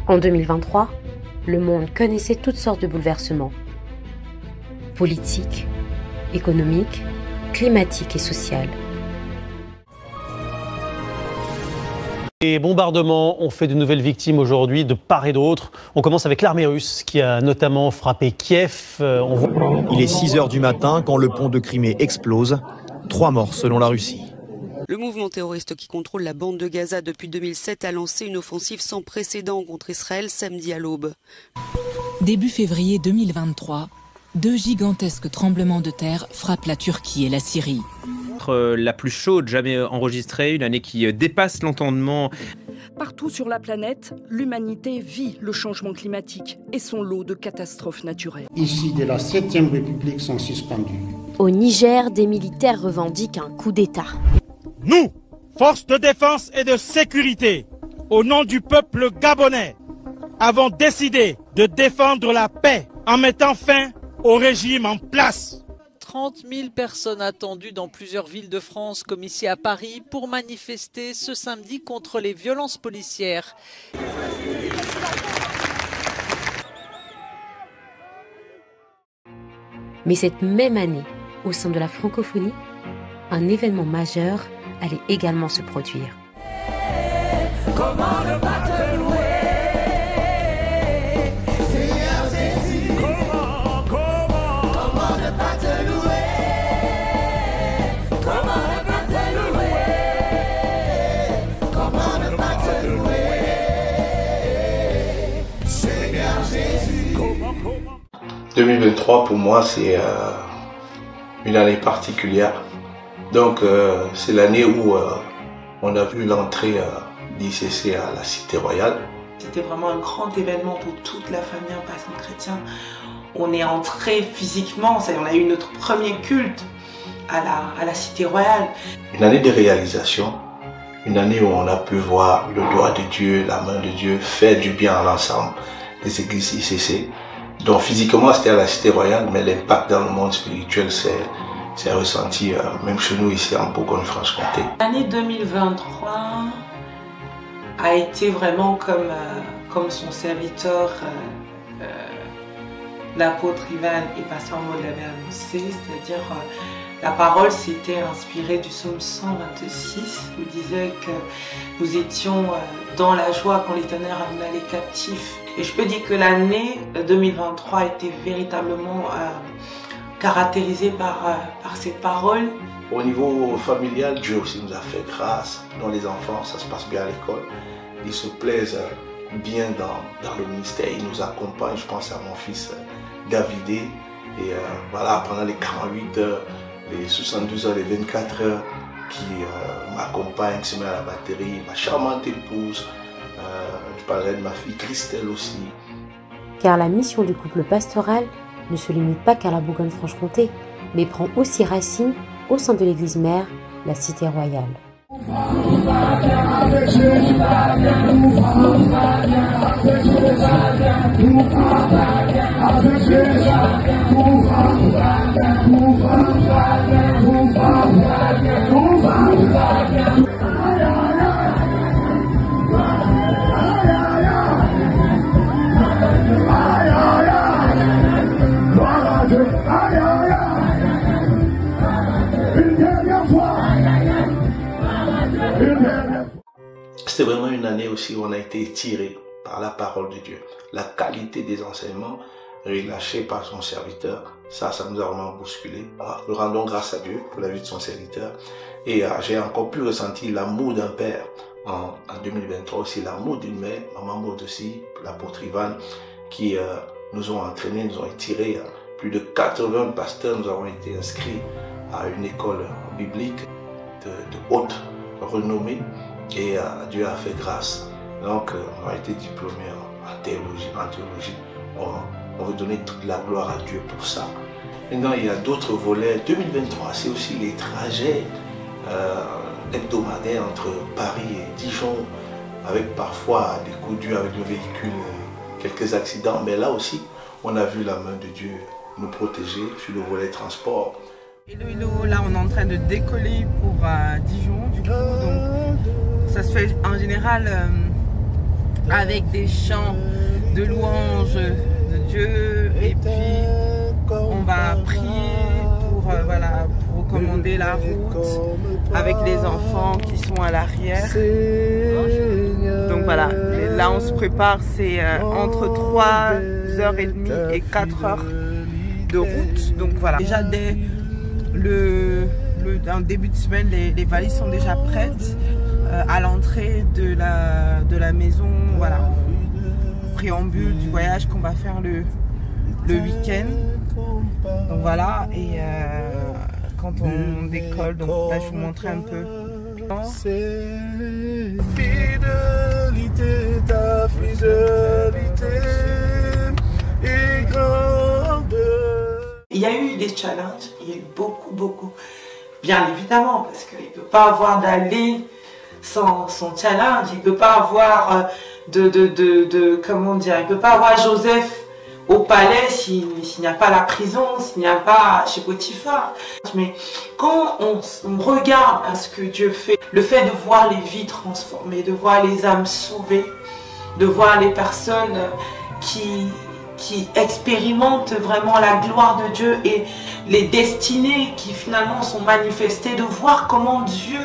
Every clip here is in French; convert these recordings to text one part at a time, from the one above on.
En 2023, le monde connaissait toutes sortes de bouleversements. Politiques, économiques, climatiques et sociaux. Les bombardements ont fait de nouvelles victimes aujourd'hui de part et d'autre. On commence avec l'armée russe qui a notamment frappé Kiev. Il est 6 h du matin quand le pont de Crimée explose. 3 morts selon la Russie. Le mouvement terroriste qui contrôle la bande de Gaza depuis 2007 a lancé une offensive sans précédent contre Israël samedi à l'aube. Début février 2023, 2 gigantesques tremblements de terre frappent la Turquie et la Syrie. La plus chaude jamais enregistrée, une année qui dépasse l'entendement. Partout sur la planète, l'humanité vit le changement climatique et son lot de catastrophes naturelles. Ici, de la 7e République sont suspendus. Au Niger, des militaires revendiquent un coup d'État. Nous, forces de défense et de sécurité, au nom du peuple gabonais, avons décidé de défendre la paix en mettant fin au régime en place. 30 000 personnes attendues dans plusieurs villes de France, comme ici à Paris, pour manifester ce samedi contre les violences policières. Mais cette même année, au sein de la francophonie, un événement majeur allait également se produire. Comment ne pas te louer, Seigneur Jésus. Comment ne pas te louer, comment ne pas te louer, comment ne pas te louer, Seigneur Jésus. 2023 pour moi c'est une année particulière. Donc c'est l'année où on a vu l'entrée d'ICC à la Cité Royale. C'était vraiment un grand événement pour toute la famille en passant chrétien. On est entré physiquement, on a eu notre premier culte à la Cité Royale. Une année de réalisation, une année où on a pu voir le doigt de Dieu, la main de Dieu faire du bien à l'ensemble des églises ICC. Donc physiquement c'était à la Cité Royale, mais l'impact dans le monde spirituel c'est ressenti même chez nous ici en Bourgogne-Franche-Comté. L'année 2023 a été vraiment comme son serviteur, l'apôtre Ivan et Pasteur Maud l'avait annoncé, c'est-à-dire la parole s'était inspirée du psaume 126, où disait que nous étions dans la joie quand l'Éternel ramena les captifs. Et je peux dire que l'année 2023 a été véritablement caractérisée par ces paroles. Au niveau familial, Dieu aussi nous a fait grâce. Dans les enfants, ça se passe bien à l'école. Ils se plaisent bien dans le ministère. Ils nous accompagnent. Je pense à mon fils Davidé. Et voilà, pendant les 48 heures, les 72 heures, les 24 heures, qui m'accompagnent, qui se met à la batterie. Ma charmante épouse. Je parlerai de ma fille Christelle aussi. Car la mission du couple pastoral ne se limite pas qu'à la Bourgogne-Franche-Comté, mais prend aussi racine au sein de l'église mère, la Cité Royale. C'était vraiment une année aussi où on a été étiré par la parole de Dieu. La qualité des enseignements relâchés par son serviteur, ça nous a vraiment bousculé. Nous rendons grâce à Dieu pour la vie de son serviteur. Et j'ai encore plus ressenti l'amour d'un père en 2023 aussi, l'amour d'une mère, maman Maud aussi, l'apôtre Ivan, qui nous ont entraînés, nous ont étirés. Plus de 80 pasteurs, nous avons été inscrits à une école biblique de haute renommée. Et Dieu a fait grâce. Donc, on a été diplômés en théologie. On veut donner toute la gloire à Dieu pour ça. Maintenant, il y a d'autres volets. 2023, c'est aussi les trajets hebdomadaires entre Paris et Dijon, avec parfois des coups durs avec le véhicule, quelques accidents. Mais là aussi, on a vu la main de Dieu nous protéger sur le volet transport. Hello, là on est en train de décoller pour Dijon, du coup, donc ça se fait en général avec des chants de louange de Dieu, et puis on va prier pour recommander la route avec les enfants qui sont à l'arrière. Donc voilà, là on se prépare, c'est entre 3h30 et 4h de route. Donc voilà, déjà dès en début de semaine, les valises sont déjà prêtes à l'entrée de la maison. Voilà, préambule du voyage qu'on va faire le week-end. Donc voilà, et quand on décolle, donc là je vous montrer un peu. Fidélité, ta fidélité est grande. Il y a eu des challenges, il y a eu beaucoup, bien évidemment, parce qu'il ne peut pas avoir d'aller sans son challenge, il ne peut pas avoir comment dire, il ne peut pas avoir Joseph au palais s'il n'y a pas la prison, s'il n'y a pas chez Potiphar. Mais quand on regarde à ce que Dieu fait, le fait de voir les vies transformées, de voir les âmes sauvées, de voir les personnes qui expérimentent vraiment la gloire de Dieu et les destinées qui finalement sont manifestées, de voir comment Dieu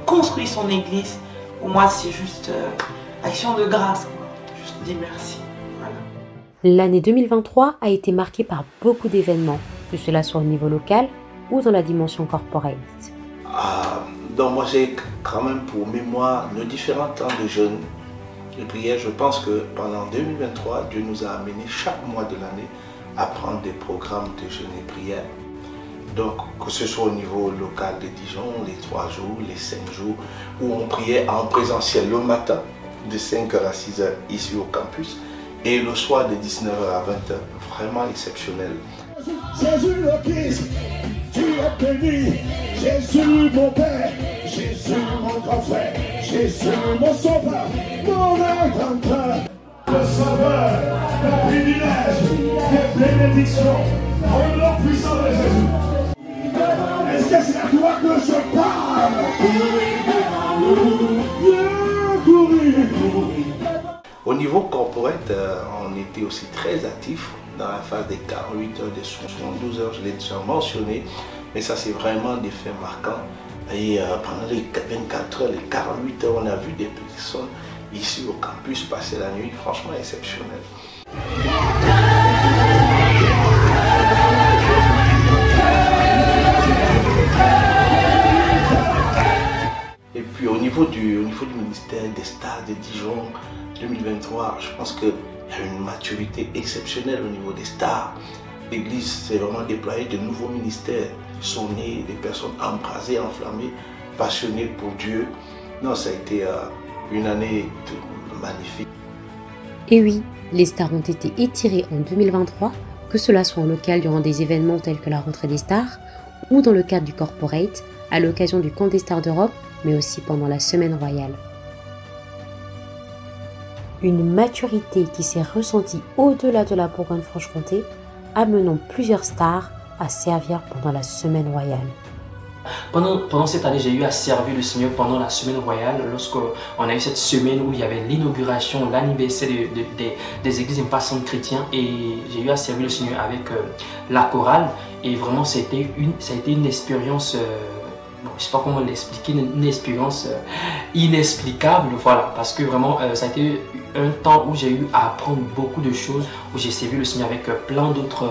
construit son église, pour moi c'est juste action de grâce, quoi. Juste dire merci. L'année 2023 a été marquée par beaucoup d'événements, que cela soit au niveau local ou dans la dimension corporate. Donc moi j'ai quand même pour mémoire nos différents temps de jeûne et prière. Je pense que pendant 2023, Dieu nous a amené chaque mois de l'année à prendre des programmes de jeûne et prière. Donc que ce soit au niveau local de Dijon, les 3 jours, les 5 jours, où on priait en présentiel le matin de 5h à 6h ici au campus, et le soir de 19h à 20h, vraiment exceptionnel. Jésus le Christ, tu es béni. Jésus mon Père, Jésus mon grand frère, Jésus mon sauveur, mon rédempteur. Le sauveur, le privilège, les bénédictions, en nom puissant de Jésus. Est-ce que c'est à toi que je parle? Au niveau corporate, on était aussi très actifs dans la phase des 48 heures, des 72 heures, je l'ai déjà mentionné, mais ça c'est vraiment des faits marquants. Et pendant les 24 heures, les 48 heures, on a vu des personnes ici au campus passer la nuit, franchement exceptionnel. Et puis au niveau du ministère des Stars de Dijon 2023, je pense qu'il y a une maturité exceptionnelle au niveau des stars. L'église s'est vraiment déployée, de nouveaux ministères sont nés, des personnes embrasées, enflammées, passionnées pour Dieu. Non, ça a été une année magnifique. Et oui, les stars ont été étirées en 2023, que cela soit en local durant des événements tels que la rentrée des stars, ou dans le cadre du corporate, à l'occasion du camp des stars d'Europe, mais aussi pendant la semaine royale. Une maturité qui s'est ressentie au-delà de la Bourgogne-Franche-Comté, amenant plusieurs stars à servir pendant la semaine royale. Pendant cette année, j'ai eu à servir le Seigneur pendant la semaine royale, lorsqu'on a eu cette semaine où il y avait l'inauguration, l'anniversaire des églises impassantes chrétiens, et j'ai eu à servir le Seigneur avec la chorale, et vraiment ça a été une expérience, je ne sais pas comment l'expliquer, une expérience inexplicable, voilà, parce que vraiment ça a été un temps où j'ai eu à apprendre beaucoup de choses, où j'ai servi le Seigneur avec plein d'autres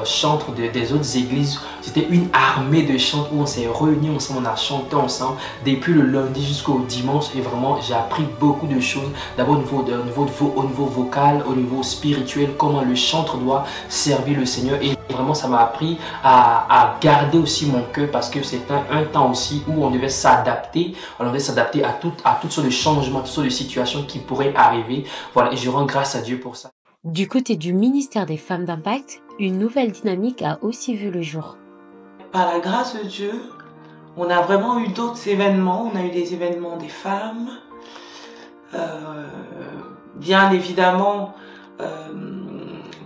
chantres des autres églises. C'était une armée de chantres où on s'est réunis ensemble, on a chanté ensemble depuis le lundi jusqu'au dimanche, et vraiment j'ai appris beaucoup de choses, d'abord au niveau vocal, au niveau spirituel, comment le chantre doit servir le Seigneur, et vraiment ça m'a appris à garder aussi mon cœur, parce que c'est un temps aussi où on devait s'adapter à toutes sortes de changements, toutes sortes de situations qui pourraient arriver. Voilà, et je rends grâce à Dieu pour ça. Du côté du ministère des Femmes d'Impact, une nouvelle dynamique a aussi vu le jour. Par la grâce de Dieu, on a vraiment eu d'autres événements. On a eu des événements des femmes. Bien évidemment,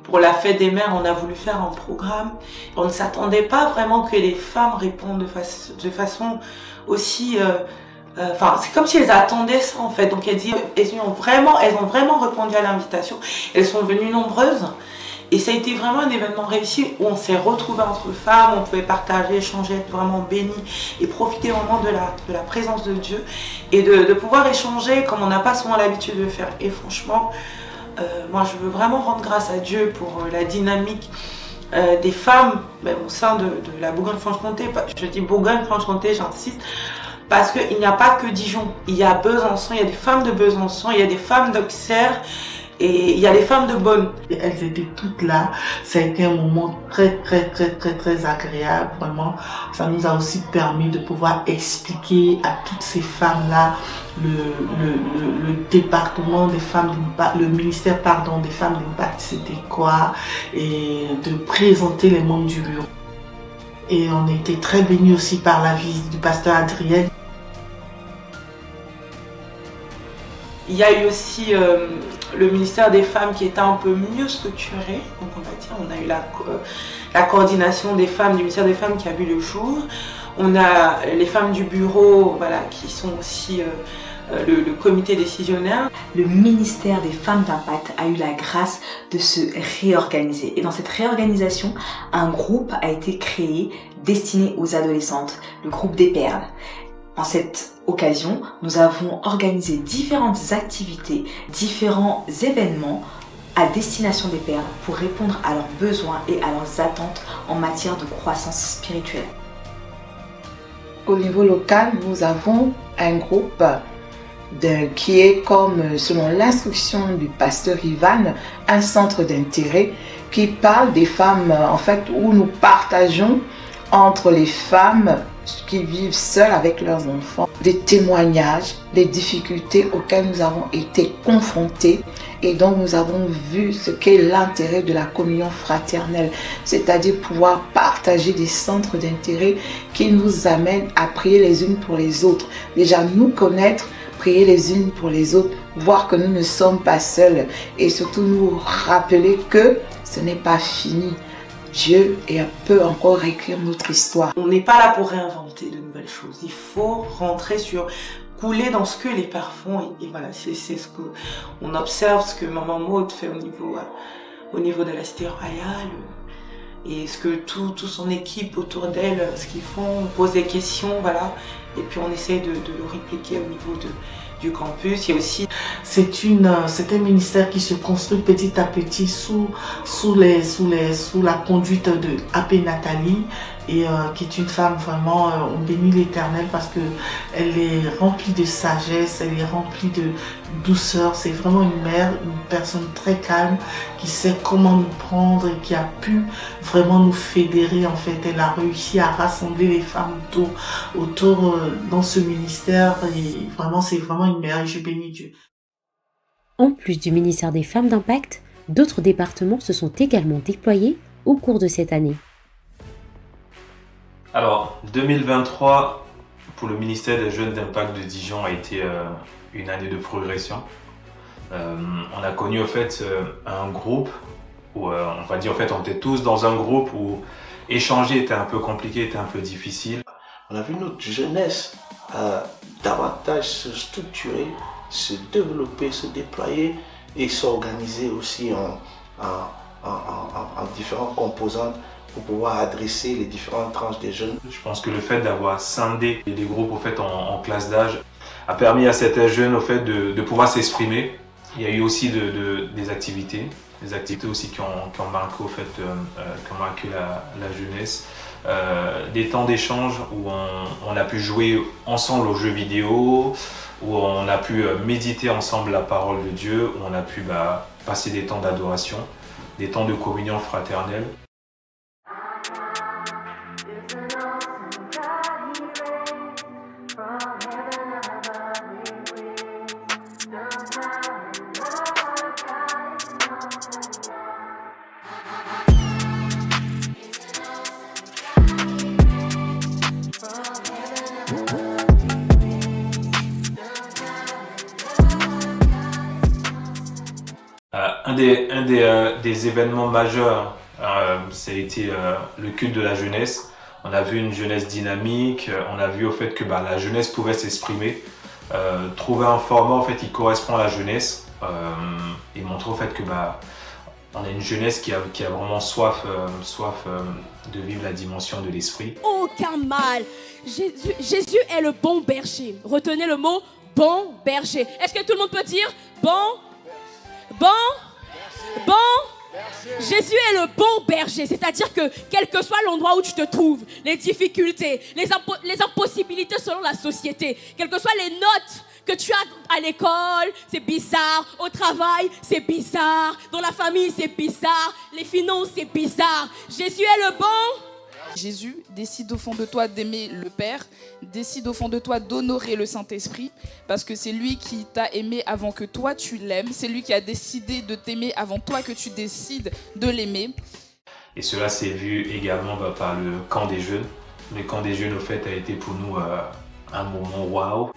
pour la fête des mères, on a voulu faire un programme. On ne s'attendait pas vraiment que les femmes répondent de façon aussi Enfin, c'est comme si elles attendaient ça en fait. Donc elles ont vraiment répondu à l'invitation. Elles sont venues nombreuses. Et ça a été vraiment un événement réussi où on s'est retrouvés entre femmes, on pouvait partager, échanger, être vraiment bénis et profiter vraiment de la présence de Dieu et de pouvoir échanger comme on n'a pas souvent l'habitude de faire. Et franchement, moi je veux vraiment rendre grâce à Dieu pour la dynamique des femmes même au sein de la Bourgogne-Franche-Comté. Je dis Bourgogne-Franche-Comté, j'insiste, parce qu'il n'y a pas que Dijon. Il y a Besançon, il y a des femmes de Besançon, il y a des femmes d'Auxerre. Et il y a les femmes de Beaune. Elles étaient toutes là. Ça a été un moment très agréable, vraiment. Ça nous a aussi permis de pouvoir expliquer à toutes ces femmes-là le département des femmes, le ministère des femmes d'impact, c'était quoi, et de présenter les membres du bureau. Et on était très bénis aussi par la visite du pasteur Adriel. Il y a eu aussi le ministère des Femmes qui était un peu mieux structuré. Donc on va dire, on a eu la coordination des femmes, du ministère des Femmes qui a vu le jour. On a les femmes du bureau, voilà, qui sont aussi le comité décisionnaire. Le ministère des Femmes d'Impact a eu la grâce de se réorganiser. Et dans cette réorganisation, un groupe a été créé destiné aux adolescentes, le groupe des Perles. En cette occasion, nous avons organisé différentes activités, différents événements à destination des Perles pour répondre à leurs besoins et à leurs attentes en matière de croissance spirituelle. Au niveau local, nous avons un groupe qui est, comme selon l'instruction du pasteur Ivan, un centre d'intérêt qui parle des femmes, en fait, où nous partageons entre les femmes qui vivent seules avec leurs enfants, des témoignages, des difficultés auxquelles nous avons été confrontés, et donc nous avons vu ce qu'est l'intérêt de la communion fraternelle, c'est-à-dire pouvoir partager des centres d'intérêt qui nous amènent à prier les unes pour les autres. Déjà nous connaître, prier les unes pour les autres, voir que nous ne sommes pas seuls, et surtout nous rappeler que ce n'est pas fini. Dieu peut encore écrire notre histoire. On n'est pas là pour réinventer de nouvelles choses. Il faut rentrer couler dans ce que les pères font. Et voilà, c'est ce que on observe, ce que Maman Maud fait au niveau de la Cité Royale. Et ce que toute son équipe autour d'elle, ce qu'ils font, on pose des questions, voilà. Et puis on essaye de le répliquer au niveau du campus. Il y a aussi... C'est un ministère qui se construit petit à petit sous la conduite de AP Nathalie, et qui est une femme vraiment, on bénit l'Éternel parce que elle est remplie de sagesse, elle est remplie de douceur. C'est vraiment une mère, une personne très calme qui sait comment nous prendre et qui a pu vraiment nous fédérer. En fait, elle a réussi à rassembler les femmes autour dans ce ministère, et vraiment c'est vraiment une mère, et je bénis Dieu. En plus du ministère des Femmes d'Impact, d'autres départements se sont également déployés au cours de cette année. Alors, 2023, pour le ministère des Jeunes d'Impact de Dijon, a été une année de progression. On a connu en fait un groupe où, on va dire, en fait, on était tous dans un groupe où échanger était un peu compliqué, était un peu difficile. On a vu notre jeunesse davantage se structurer, se développer, se déployer et s'organiser aussi en différentes composantes pour pouvoir adresser les différentes tranches des jeunes. Je pense que le fait d'avoir scindé les groupes au fait, en classe d'âge a permis à certains jeunes au fait, de pouvoir s'exprimer. Il y a eu aussi des activités aussi qui ont marqué, au fait, qui ont marqué la jeunesse. Des temps d'échange où on a pu jouer ensemble aux jeux vidéo, où on a pu méditer ensemble la parole de Dieu, où on a pu passer des temps d'adoration, des temps de communion fraternelle. Un des événements majeurs, ça a été le culte de la jeunesse. On a vu une jeunesse dynamique, on a vu au fait que la jeunesse pouvait s'exprimer, trouver un format en fait qui correspond à la jeunesse et montrer au fait que on a une jeunesse qui a vraiment soif de vivre la dimension de l'esprit. Aucun mal. Jésus est le bon berger. Retenez le mot bon berger. Est-ce que tout le monde peut dire bon? Jésus est le bon berger, c'est-à-dire que quel que soit l'endroit où tu te trouves, les difficultés, les impossibilités selon la société, quelles que soient les notes que tu as à l'école, c'est bizarre, au travail, c'est bizarre, dans la famille, c'est bizarre, les finances, c'est bizarre. Jésus est le bon. Jésus décide au fond de toi d'aimer le Père, décide au fond de toi d'honorer le Saint-Esprit, parce que c'est lui qui t'a aimé avant que toi tu l'aimes, c'est lui qui a décidé de t'aimer avant toi que tu décides de l'aimer. Et cela s'est vu également par le camp des jeunes. Le camp des jeunes, au fait, a été pour nous un moment waouh.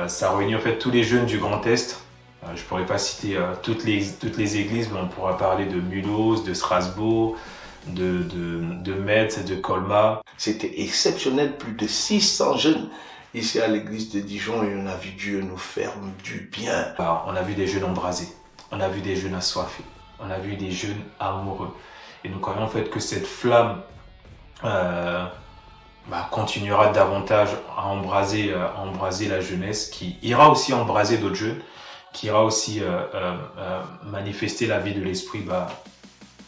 Ça réunit en fait tous les jeunes du Grand Est. Je ne pourrais pas citer toutes les églises, mais on pourra parler de Mulhouse, de Strasbourg, de Metz et de Colmar. C'était exceptionnel, plus de 600 jeunes ici à l'église de Dijon, et on a vu Dieu nous faire du bien. Alors, on a vu des jeunes embrasés, on a vu des jeunes assoiffés, on a vu des jeunes amoureux. Et nous croyons en fait que cette flamme continuera davantage à embraser la jeunesse, qui ira aussi embraser d'autres jeunes, qui ira aussi manifester la vie de l'esprit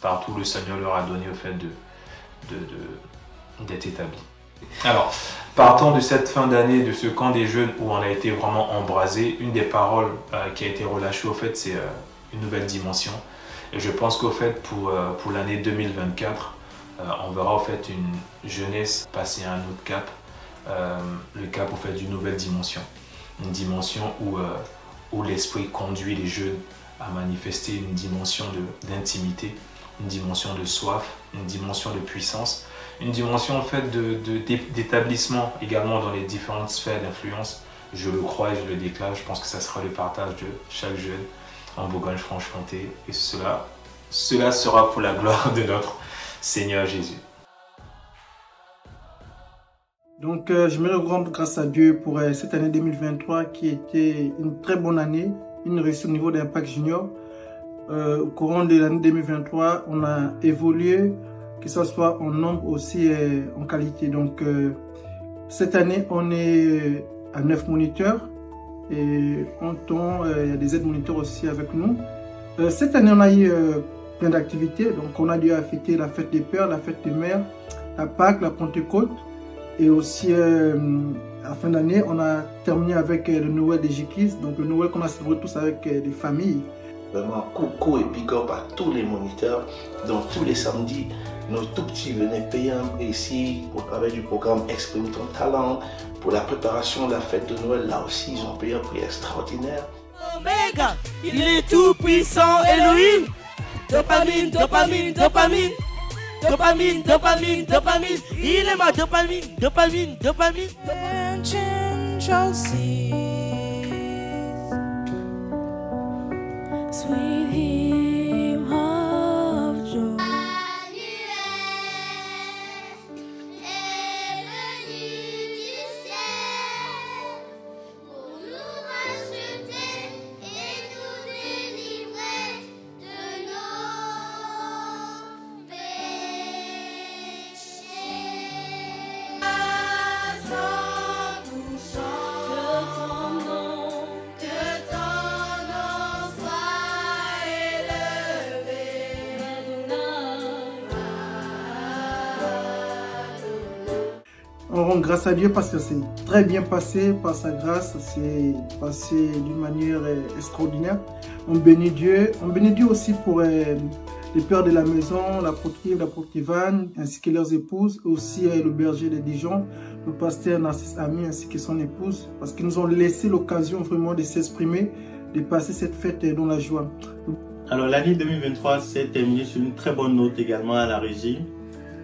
partout le Seigneur leur a donné au fait d'être établi. Alors, partant de cette fin d'année, de ce camp des jeunes où on a été vraiment embrasé, une des paroles qui a été relâchée au fait, c'est une nouvelle dimension. Et je pense qu'au fait, pour l'année 2024, on verra au fait une jeunesse passer à un autre cap, le cap au fait d'une nouvelle dimension. Une dimension où l'esprit conduit les jeunes à manifester une dimension d'intimité, une dimension de soif, une dimension de puissance, une dimension en fait d'établissement également dans les différentes sphères d'influence. Je le crois et je le déclare, je pense que ça sera le partage de chaque jeune en Bourgogne-Franche-Comté, et cela sera pour la gloire de notre Seigneur Jésus. Donc j'aimerais rendre grâce à Dieu pour cette année 2023 qui était une très bonne année, une réussite au niveau d'Impact Junior. Au courant de l'année 2023, on a évolué, que ce soit en nombre aussi en qualité. Donc cette année, on est à 9 moniteurs et il y a des aides moniteurs aussi avec nous. Cette année, on a eu plein d'activités. Donc on a dû fêter la fête des pères, la fête des mères, la Pâques, la Pentecôte. Et aussi, à fin d'année, on a terminé avec le Noël des J-Kids. Donc le Noël qu'on a célébré tous avec des familles. Vraiment, coucou et big up à tous les moniteurs. Donc tous les samedis, nos tout petits venaient payer ici pour travailler du programme Exprime ton talent. Pour la préparation de la fête de Noël, là aussi, ils ont payé un prix extraordinaire. Omega, il est tout puissant, Elohim. Dopamine, dopamine, dopamine. Dopamine, dopamine, dopamine. Il est ma dopamine, dopamine, dopamine. Sweet hymn of joy. On rend grâce à Dieu parce que c'est très bien passé, par sa grâce, c'est passé d'une manière extraordinaire. On bénit Dieu aussi pour les pères de la maison, l'apôtre Ivan, ainsi que leurs épouses, aussi le berger de Dijon, le pasteur Narcisse Ami ainsi que son épouse, parce qu'ils nous ont laissé l'occasion vraiment de s'exprimer, de passer cette fête dans la joie. Alors l'année 2023 s'est terminée sur une très bonne note également à la régie.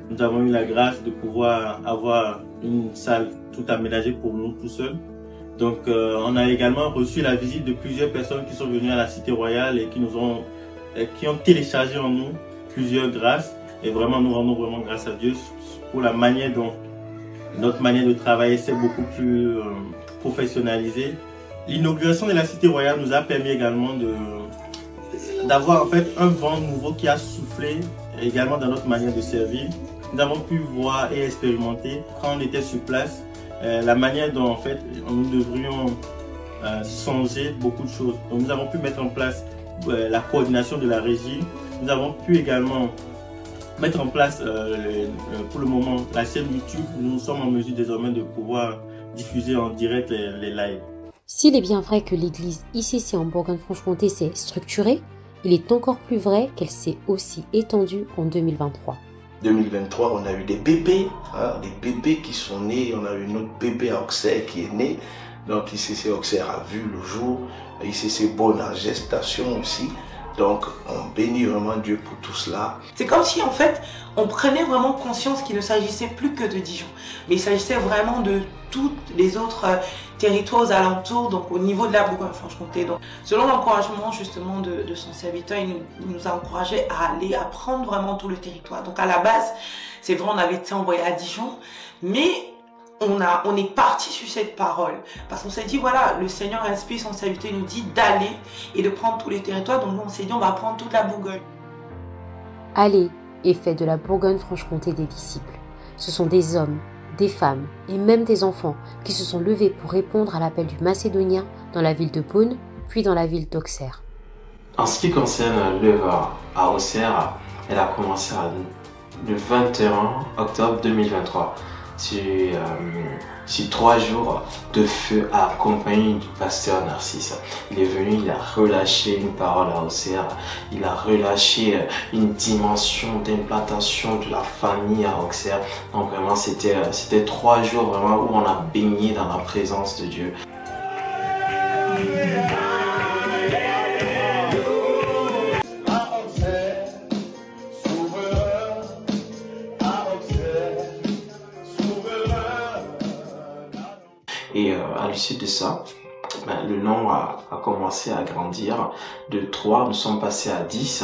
Nous avons eu la grâce de pouvoir avoir une salle tout aménagée pour nous tout seuls. Donc on a également reçu la visite de plusieurs personnes qui sont venues à la Cité Royale et qui ont téléchargé en nous plusieurs grâces. Et vraiment, nous rendons vraiment grâce à Dieu pour la manière dont notre manière de travailler s'est beaucoup plus professionnalisée. L'inauguration de la Cité Royale nous a permis également d'avoir en fait un vent nouveau qui a soufflé également dans notre manière de servir. Nous avons pu voir et expérimenter quand on était sur place la manière dont en fait nous devrions changer beaucoup de choses. Donc, nous avons pu mettre en place la coordination de la régie. Nous avons pu également mettre en place pour le moment la chaîne YouTube. Nous sommes en mesure désormais de pouvoir diffuser en direct les lives. S'il est bien vrai que l'église ICC en Bourgogne-Franche-Comté s'est structurée, il est encore plus vrai qu'elle s'est aussi étendue en 2023. 2023, on a eu des bébés, des bébés qui sont nés. On a eu notre bébé à Auxerre qui est né. Donc ICC Auxerre a vu le jour. ICC Beaune en gestation aussi. Donc on bénit vraiment Dieu pour tout cela. C'est comme si en fait on prenait vraiment conscience qu'il ne s'agissait plus que de Dijon, mais il s'agissait vraiment de tous les autres territoires aux alentours, donc au niveau de la Bourgogne-Franche-Comté. Donc selon l'encouragement justement de son serviteur, il nous a encouragé à aller à prendre vraiment tout le territoire. Donc à la base, c'est vrai, on avait été envoyé à Dijon, mais on est parti sur cette parole parce qu'on s'est dit voilà, le Seigneur inspire son serviteur, il nous dit d'aller et de prendre tous les territoires. Donc nous on s'est dit on va prendre toute la Bourgogne. Allez et faites de la Bourgogne-Franche-Comté des disciples. Ce sont des hommes, des femmes et même des enfants qui se sont levés pour répondre à l'appel du Macédonien dans la ville de Beaune puis dans la ville d'Auxerre. En ce qui concerne l'œuvre à Auxerre, elle a commencé le 21 octobre 2023. Sur 3 jours de feu accompagné du pasteur Narcisse. Il est venu, il a relâché une parole à Auxerre, il a relâché une dimension d'implantation de la famille à Auxerre. Donc vraiment c'était 3 jours vraiment où on a baigné dans la présence de Dieu. Et à l'issue de ça, le nombre a commencé à grandir. De 3, nous sommes passés à 10.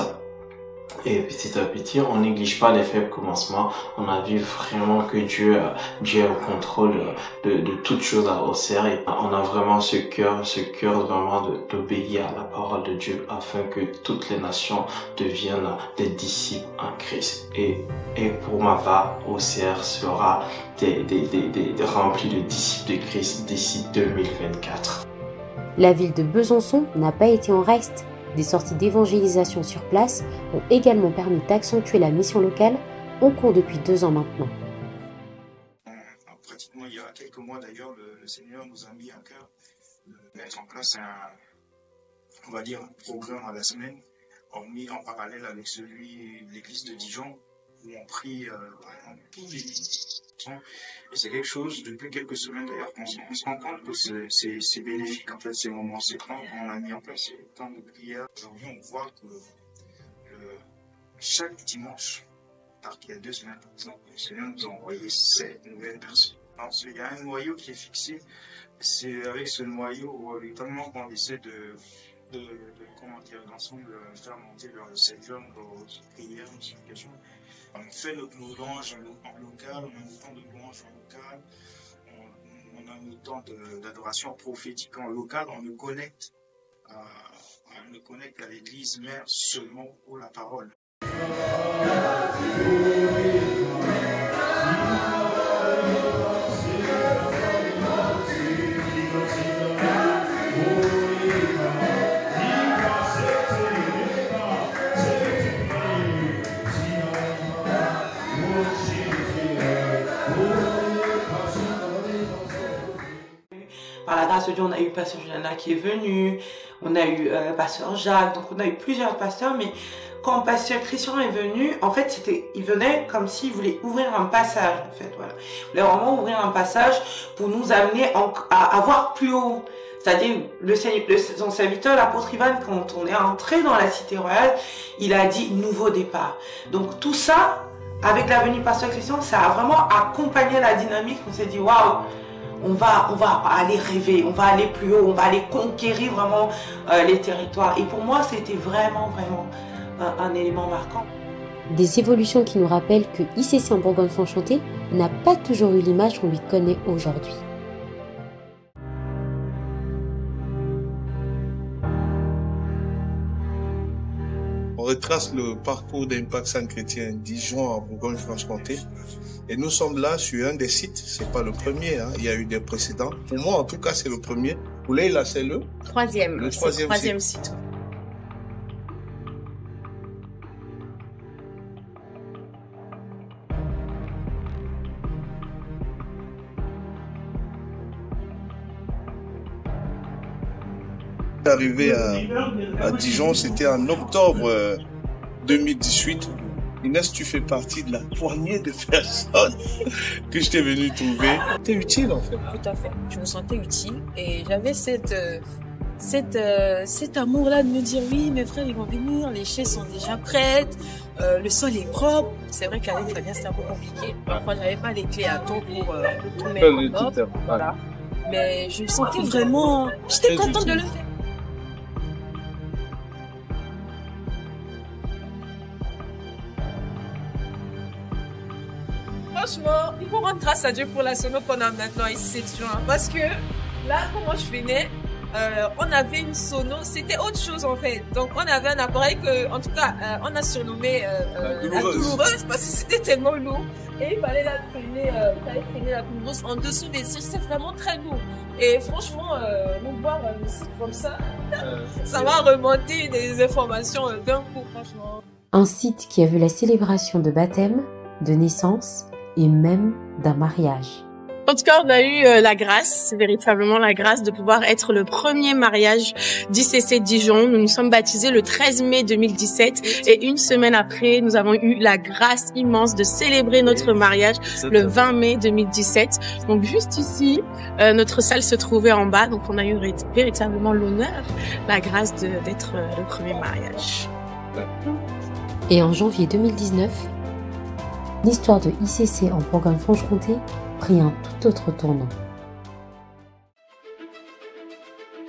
Et petit à petit, on ne néglige pas les faibles commencements. On a vu vraiment que Dieu est au contrôle de toutes choses à Auxerre. Et on a vraiment ce cœur vraiment d'obéir à la parole de Dieu afin que toutes les nations deviennent des disciples en Christ. Et pour ma part, Auxerre sera rempli de disciples de Christ d'ici 2024. La ville de Besançon n'a pas été en reste. Des sorties d'évangélisation sur place ont également permis d'accentuer la mission locale en cours depuis 2 ans maintenant. Pratiquement il y a quelques mois d'ailleurs, le Seigneur nous a mis à cœur de mettre en place un programme à la semaine, mis en parallèle avec celui de l'église de Dijon, où on prie par exemple tous les midis. Et c'est quelque chose, depuis quelques semaines d'ailleurs, on se rend compte que c'est bénéfique en fait ces moments. C'est quand on a mis en place ces temps de prière. Aujourd'hui on voit que chaque dimanche, alors qu'il y a 2 semaines par exemple, le Seigneur nous a envoyé 7 nouvelles personnes. Alors il y a un noyau qui est fixé, c'est avec ce noyau, notamment qu'on essaie d'ensemble faire monter vers le Seigneur nos prières, nos supplications. On fait notre louange en local, on a nos temps de louange en local, on a nos temps d'adoration prophétique en local, on nous connecte à l'église mère seulement pour la parole. Par la grâce de Dieu, on a eu pasteur Juliana qui est venu, on a eu pasteur Jacques, donc on a eu plusieurs pasteurs, mais quand pasteur Christian est venu, en fait, il venait comme s'il voulait ouvrir un passage, en fait, voilà. Il voulait vraiment ouvrir un passage pour nous amener à voir plus haut. C'est-à-dire, son serviteur, l'apôtre Ivan, quand on est entré dans la Cité Royale, il a dit nouveau départ. Donc tout ça, avec la venue Pasteur Christian, ça a vraiment accompagné la dynamique. On s'est dit, waouh, on va aller rêver, on va aller plus haut, on va aller conquérir vraiment les territoires. Et pour moi, c'était vraiment un élément marquant. Des évolutions qui nous rappellent que ICC en Bourgogne-Franche-Comté n'a pas toujours eu l'image qu'on lui connaît aujourd'hui. On retrace le parcours d'Impact Centre Chrétien Dijon en Bourgogne-Franche-Comté. Et nous sommes là sur un des sites, c'est pas le premier, hein. Il y a eu des précédents. Pour moi, en tout cas, c'est le premier. Pour Leïla, c'est le troisième site. Arrivé à Dijon, c'était en octobre 2018. Inès, tu fais partie de la poignée de personnes que je t'ai venu trouver. T'es utile en fait. Tout à fait. Je me sentais utile et j'avais cet amour-là de me dire oui, mes frères ils vont venir, les chaises sont déjà prêtes, le sol est propre. C'est vrai qu'avec Fabien c'était un peu compliqué. Parfois j'avais pas les clés à temps pour tout mettre en ordre. Voilà. Mais je me sentais vraiment, j'étais contente de le faire. Franchement, il faut rendre grâce à Dieu pour la sono qu'on a maintenant ici, tu vois. Parce que là, comment je venais, on avait une sono, c'était autre chose en fait. Donc on avait un appareil que, en tout cas, on a surnommé la douloureuse parce que c'était tellement lourd. Et il fallait traîner la douloureuse en dessous des sièges, c'est vraiment très lourd. Et franchement, nous voir un site comme ça, ça va remonter des informations d'un coup, franchement. Un site qui a vu la célébration de baptême, de naissance et même d'un mariage. En tout cas, on a eu la grâce, véritablement la grâce de pouvoir être le premier mariage d'ICC Dijon. Nous nous sommes baptisés le 13 mai 2017 et une semaine après, nous avons eu la grâce immense de célébrer notre mariage le 20 mai 2017. Donc juste ici, notre salle se trouvait en bas, donc on a eu véritablement l'honneur, la grâce d'être le premier mariage. Et en janvier 2019, l'histoire de ICC en Bourgogne-Franche-Comté prit un tout autre tournant.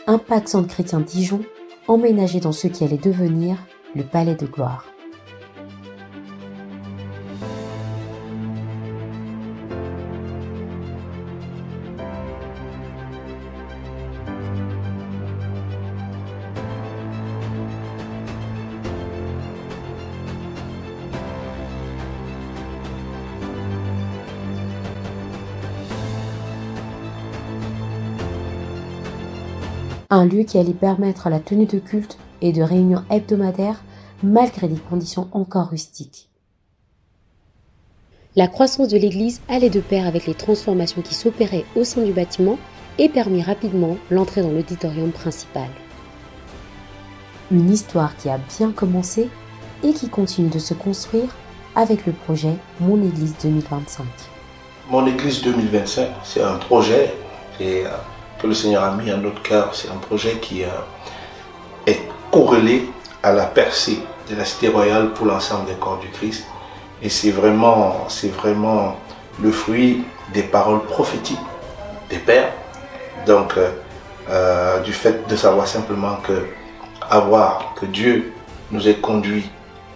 Impact Centre Chrétien Dijon emménageait dans ce qui allait devenir le Palais de Gloire. Un lieu qui allait permettre la tenue de culte et de réunions hebdomadaires malgré des conditions encore rustiques. La croissance de l'église allait de pair avec les transformations qui s'opéraient au sein du bâtiment et permit rapidement l'entrée dans l'auditorium principal. Une histoire qui a bien commencé et qui continue de se construire avec le projet Mon Église 2025. Mon Église 2025, c'est un projet que le Seigneur a mis en notre cœur. C'est un projet qui est corrélé à la percée de la cité royale pour l'ensemble des corps du Christ. Et c'est vraiment le fruit des paroles prophétiques des pères. Donc, du fait de savoir simplement que Dieu nous ait conduits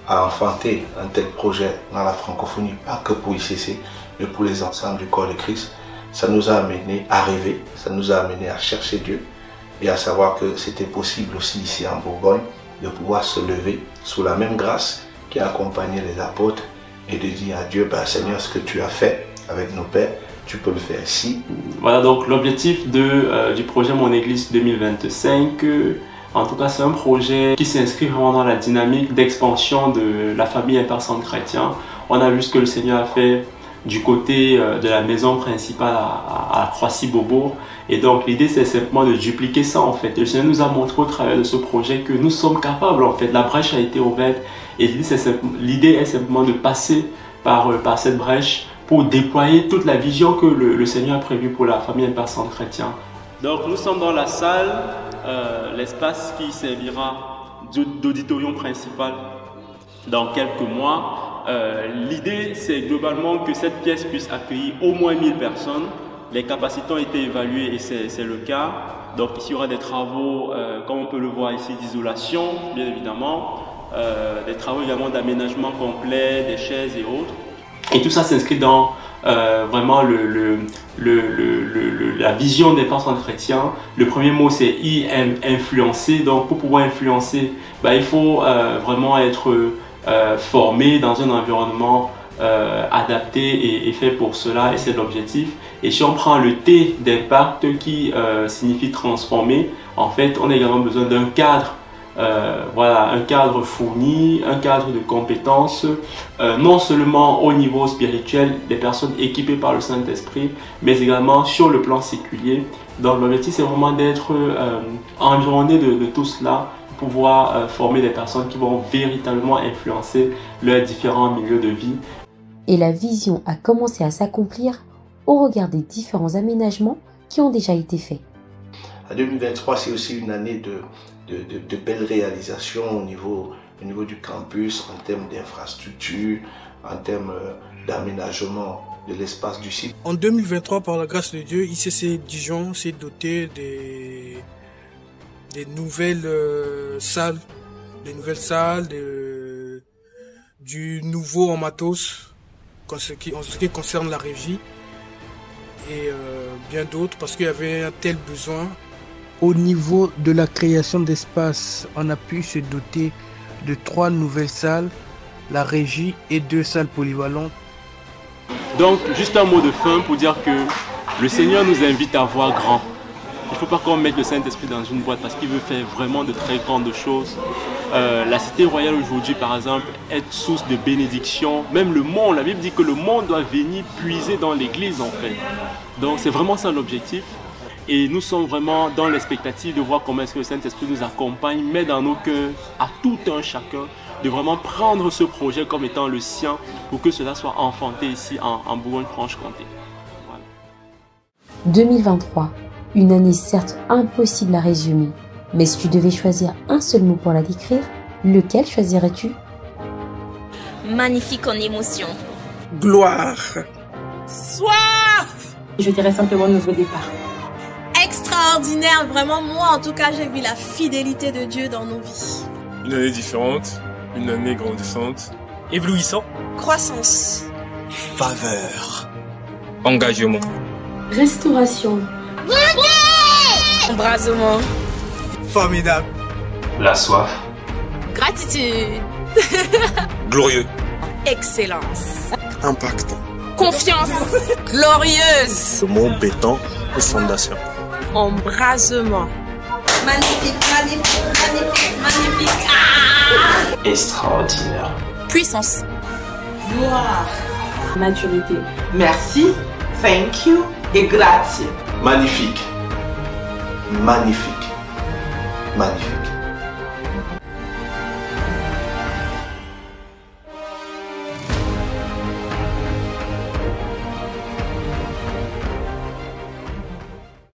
à enfanter un tel projet dans la francophonie, pas que pour ICC, mais pour les ensembles du corps de Christ. Ça nous a amené à rêver, ça nous a amené à chercher Dieu et à savoir que c'était possible aussi ici en Bourgogne de pouvoir se lever sous la même grâce qui a accompagné les apôtres et de dire à Dieu, Seigneur, ce que tu as fait avec nos pères, tu peux le faire ici. Voilà donc l'objectif du projet Mon Église 2025. En tout cas, c'est un projet qui s'inscrit vraiment dans la dynamique d'expansion de la famille Impact Centre Chrétien. On a vu ce que le Seigneur a fait du côté de la maison principale à Croissy-Beaubourg. Et donc l'idée c'est simplement de dupliquer ça en fait. Le Seigneur nous a montré au travers de ce projet que nous sommes capables en fait. La brèche a été ouverte et l'idée est simplement de passer par cette brèche pour déployer toute la vision que le Seigneur a prévue pour la famille Impact Centre Chrétien. Donc nous sommes dans la salle, l'espace qui servira d'auditorium principal. dans quelques mois. L'idée, c'est globalement que cette pièce puisse accueillir au moins 1000 personnes. Les capacités ont été évaluées et c'est le cas. Donc ici, il y aura des travaux, comme on peut le voir ici, d'isolation, bien évidemment. Des travaux également d'aménagement complet, des chaises et autres. Et tout ça s'inscrit dans vraiment la vision des pasteurs chrétiens. Le premier mot, c'est influencer. Donc pour pouvoir influencer, il faut vraiment être formé dans un environnement adapté et fait pour cela, et c'est l'objectif. Et si on prend le T d'impact qui signifie transformer, en fait on a également besoin d'un cadre, voilà, un cadre fourni, un cadre de compétences, non seulement au niveau spirituel, des personnes équipées par le Saint-Esprit, mais également sur le plan séculier. Donc l'objectif, c'est vraiment d'être environné de tout cela, pour pouvoir former des personnes qui vont véritablement influencer leurs différents milieux de vie. Et la vision a commencé à s'accomplir au regard des différents aménagements qui ont déjà été faits. 2023, c'est aussi une année de belles réalisations au niveau du campus, en termes d'infrastructures, en termes d'aménagement de l'espace du site. En 2023, par la grâce de Dieu, ICC Dijon s'est doté des nouvelles salles, du nouveau en matos, en ce qui concerne la régie, et bien d'autres, parce qu'il y avait un tel besoin. Au niveau de la création d'espace, on a pu se doter de 3 nouvelles salles, la régie et 2 salles polyvalentes. Donc, juste un mot de fin pour dire que le Seigneur nous invite à voir grand. Il ne faut pas qu'on mette le Saint-Esprit dans une boîte parce qu'il veut faire vraiment de très grandes choses. La cité royale aujourd'hui, par exemple, est source de bénédiction. Même le monde, la Bible dit que le monde doit venir puiser dans l'église en fait. Donc c'est vraiment ça l'objectif. Et nous sommes vraiment dans l'expectative de voir comment est-ce que le Saint-Esprit nous accompagne, met dans nos cœurs, à tout un chacun, de vraiment prendre ce projet comme étant le sien pour que cela soit enfanté ici en Bourgogne-Franche-Comté. Voilà. 2023, une année certes impossible à résumer, mais si tu devais choisir un seul mot pour la décrire, lequel choisirais-tu? Magnifique en émotion. Gloire. Soif. Je dirais simplement nouveau départ. Extraordinaire, vraiment, moi en tout cas j'ai vu la fidélité de Dieu dans nos vies. Une année différente, une année grandissante, éblouissant. Croissance. Faveur. Engagement. Restauration. Embrasement. Formidable. La soif. Gratitude. Glorieux. Excellence. Impactant. Confiance. Glorieuse. Le mot béton et fondation. Embrasement. Magnifique, magnifique, magnifique, magnifique. Ah! Extraordinaire. Puissance. Gloire. Maturité. Merci, thank you et grazie. Magnifique. Magnifique. Magnifique.